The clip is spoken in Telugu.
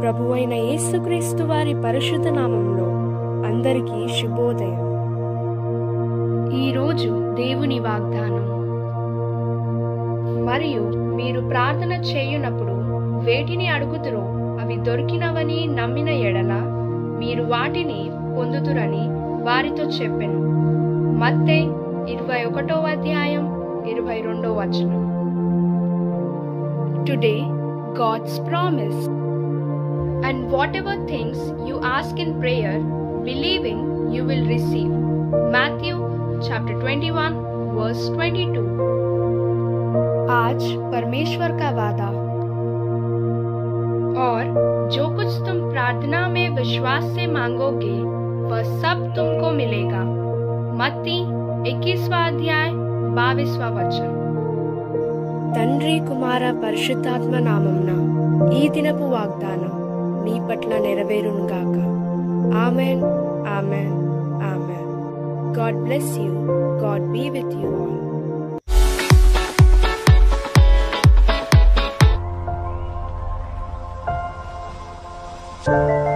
ప్రభువైన యేసుక్రీస్తు వారి పరిశుద్ధ నామంలో అందరికీ శుభోదయం. ఈరోజు దేవుని వాగ్దానం. మరియు మీరు ప్రార్థన చేయునప్పుడు వేటిని అడుగుదురో అవి దొరికినవని నమ్మిన ఎడల మీరు వాటిని పొందుదురని వారితో చెప్పెను. మత్తయి 21:22. Today, God's promise. And whatever things you ask in prayer, believing you will receive. Matthew chapter 21:22. आज परमेश्वर का वादा. और जो कुछ तुम प्रार्थना में विश्वास से मांगोगे वह सब तुमको मिलेगा. मत्ती 21:22. తండ్రి కుమార పరిశుద్ధాత్మ నామమున ఈ దినపు వాగ్దానం నీ పట్ల నెరవేరునుగాక. Amen, amen, amen. God bless you. God be with you all.